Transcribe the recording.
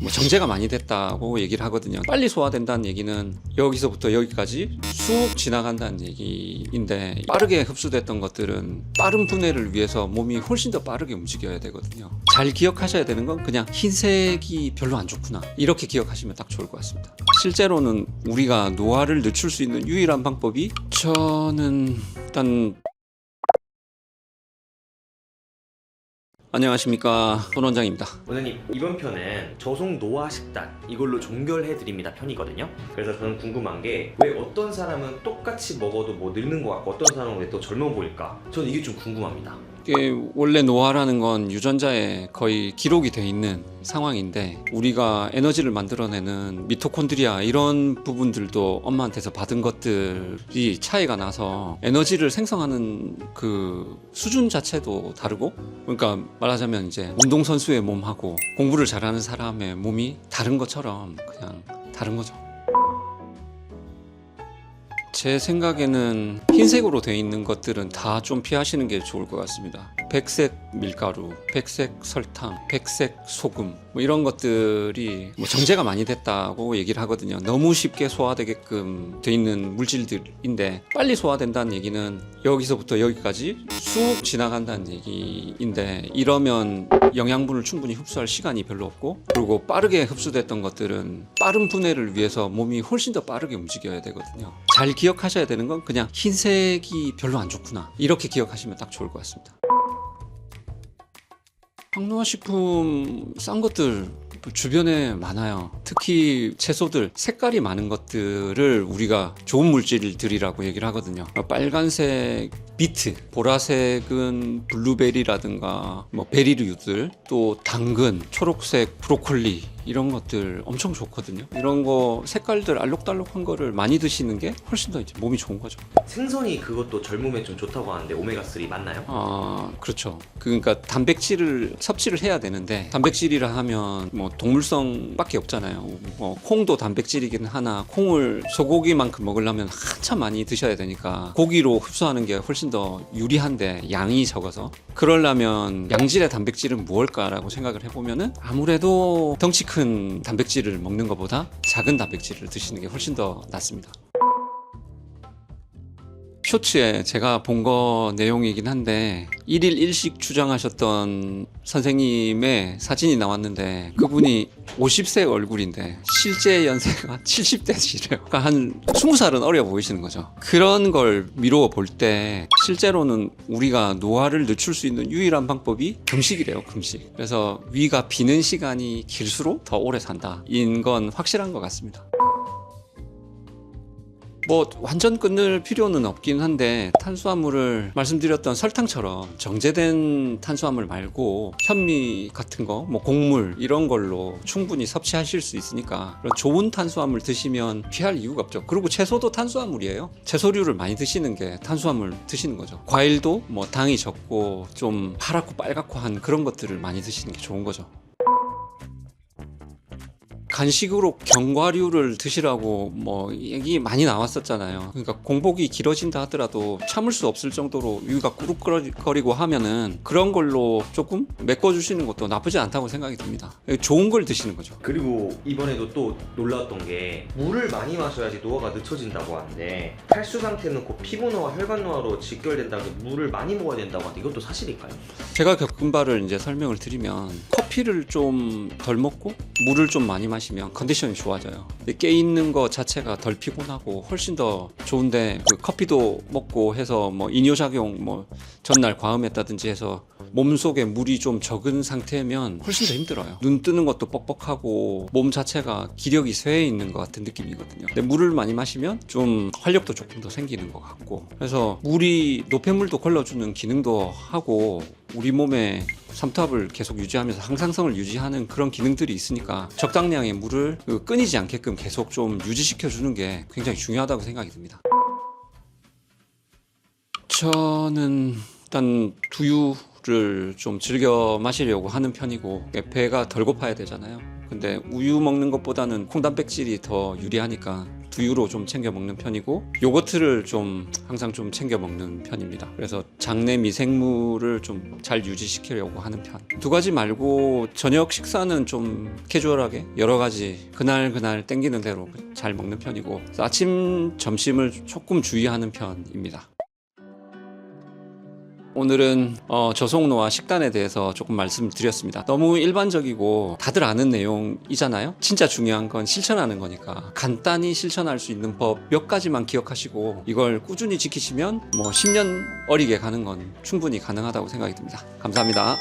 뭐 정제가 많이 됐다고 얘기를 하거든요. 빨리 소화된다는 얘기는 여기서부터 여기까지 쑥 지나간다는 얘기인데, 빠르게 흡수됐던 것들은 빠른 분해를 위해서 몸이 훨씬 더 빠르게 움직여야 되거든요. 잘 기억하셔야 되는 건 그냥 흰색이 별로 안 좋구나, 이렇게 기억하시면 딱 좋을 것 같습니다. 실제로는 우리가 노화를 늦출 수 있는 유일한 방법이, 저는 일단 안녕하십니까, 손 원장입니다. 원장님, 이번 편은 저속 노화 식단 이걸로 종결해 드립니다 편이거든요. 그래서 저는 궁금한 게, 왜 어떤 사람은 똑같이 먹어도 뭐 늙는 것 같고 어떤 사람은 왜 또 젊어 보일까? 저는 이게 좀 궁금합니다. 이게 원래 노화라는 건 유전자에 거의 기록이 돼 있는 상황인데, 우리가 에너지를 만들어내는 미토콘드리아 이런 부분들도 엄마한테서 받은 것들이 차이가 나서 에너지를 생성하는 그 수준 자체도 다르고, 그러니까 말하자면 이제 운동선수의 몸하고 공부를 잘하는 사람의 몸이 다른 것처럼 그냥 다른 거죠. 제 생각에는 흰색으로 되어 있는 것들은 다 좀 피하시는 게 좋을 것 같습니다. 백색 밀가루, 백색 설탕, 백색 소금, 뭐 이런 것들이 뭐 정제가 많이 됐다고 얘기를 하거든요. 너무 쉽게 소화되게끔 돼 있는 물질들인데, 빨리 소화된다는 얘기는 여기서부터 여기까지 쑥 지나간다는 얘기인데, 이러면 영양분을 충분히 흡수할 시간이 별로 없고, 그리고 빠르게 흡수됐던 것들은 빠른 분해를 위해서 몸이 훨씬 더 빠르게 움직여야 되거든요. 잘 기억하셔야 되는 건 그냥 흰색이 별로 안 좋구나, 이렇게 기억하시면 딱 좋을 것 같습니다. 항노화식품 싼 것들 주변에 많아요. 특히 채소들 색깔이 많은 것들을 우리가 좋은 물질들이라고 얘기를 하거든요. 빨간색 비트, 보라색은 블루베리라든가 뭐 베리류들, 또 당근, 초록색 브로콜리, 이런 것들 엄청 좋거든요. 이런 거 색깔들 알록달록한 거를 많이 드시는 게 훨씬 더 이제 몸이 좋은 거죠. 생선이 그것도 젊음에 좀 좋다고 하는데 오메가3 맞나요? 그렇죠. 그러니까 단백질을 섭취를 해야 되는데, 단백질이라 하면 뭐 동물성밖에 없잖아요. 뭐 콩도 단백질이긴 하나, 콩을 소고기만큼 먹으려면 한참 많이 드셔야 되니까 고기로 흡수하는 게 훨씬 더 유리한데, 양이 적어서. 그러려면 양질의 단백질은 무엇일까라고 생각을 해보면은, 아무래도 덩치 큰 단백질을 먹는 것보다 작은 단백질을 드시는 게 훨씬 더 낫습니다. 쇼츠에 제가 본 거 내용이긴 한데, 1일 1식 주장하셨던 선생님의 사진이 나왔는데, 그분이 50세 얼굴인데 실제 연세가 70대시래요. 그러니까 한 20살은 어려 보이시는 거죠. 그런 걸 미루어 볼 때 실제로는 우리가 노화를 늦출 수 있는 유일한 방법이 금식이래요, 금식. 그래서 위가 비는 시간이 길수록 더 오래 산다, 인 건 확실한 것 같습니다. 뭐 완전 끊을 필요는 없긴 한데, 탄수화물을 말씀드렸던 설탕처럼 정제된 탄수화물 말고 현미 같은 거, 뭐 곡물 이런 걸로 충분히 섭취하실 수 있으니까, 좋은 탄수화물 드시면 피할 이유가 없죠. 그리고 채소도 탄수화물이에요. 채소류를 많이 드시는 게 탄수화물 드시는 거죠. 과일도 뭐 당이 적고 좀 파랗고 빨갛고 한 그런 것들을 많이 드시는 게 좋은 거죠. 간식으로 견과류를 드시라고 뭐 얘기 많이 나왔었잖아요. 그러니까 공복이 길어진다 하더라도 참을 수 없을 정도로 위가 꾸룩거리고 하면은 그런 걸로 조금 메꿔주시는 것도 나쁘지 않다고 생각이 듭니다. 좋은 걸 드시는 거죠. 그리고 이번에도 또 놀라웠던 게, 물을 많이 마셔야지 노화가 늦춰진다고 하는데, 탈수 상태는 곧 피부노화, 혈관노화로 직결된다고 해서 물을 많이 먹어야 된다고 하는데, 이것도 사실일까요? 제가 겪은 바를 이제 설명을 드리면, 커피를 좀 덜 먹고 물을 좀 많이 마시면 컨디션이 좋아져요. 깨있는 거 자체가 덜 피곤하고 훨씬 더 좋은데, 그 커피도 먹고 해서 뭐 이뇨작용, 뭐 전날 과음했다든지 해서 몸속에 물이 좀 적은 상태면 훨씬 더 힘들어요. 눈 뜨는 것도 뻑뻑하고 몸 자체가 기력이 쇠해 있는 것 같은 느낌이거든요. 근데 물을 많이 마시면 좀 활력도 조금 더 생기는 것 같고, 그래서 물이 노폐물도 걸러주는 기능도 하고, 우리 몸에 삼투압을 계속 유지하면서 항상성을 유지하는 그런 기능들이 있으니까, 적당량의 물을 끊이지 않게끔 계속 좀 유지시켜 주는 게 굉장히 중요하다고 생각이 듭니다. 저는 일단 두유를 좀 즐겨 마시려고 하는 편이고, 배가 덜 고파야 되잖아요. 근데 우유 먹는 것보다는 콩단백질이 더 유리하니까 두유로 좀 챙겨 먹는 편이고 요거트를 좀 항상 좀 챙겨 먹는 편입니다. 그래서 장내 미생물을 좀 잘 유지시키려고 하는 편. 두 가지 말고 저녁 식사는 좀 캐주얼하게 여러 가지 그날 땡기는 대로 잘 먹는 편이고 아침 점심을 조금 주의하는 편입니다. 오늘은 저속노화 식단에 대해서 조금 말씀드렸습니다. 너무 일반적이고 다들 아는 내용이잖아요. 진짜 중요한 건 실천하는 거니까 간단히 실천할 수 있는 법 몇 가지만 기억하시고 이걸 꾸준히 지키시면 뭐 10년 어리게 가는 건 충분히 가능하다고 생각이 듭니다. 감사합니다.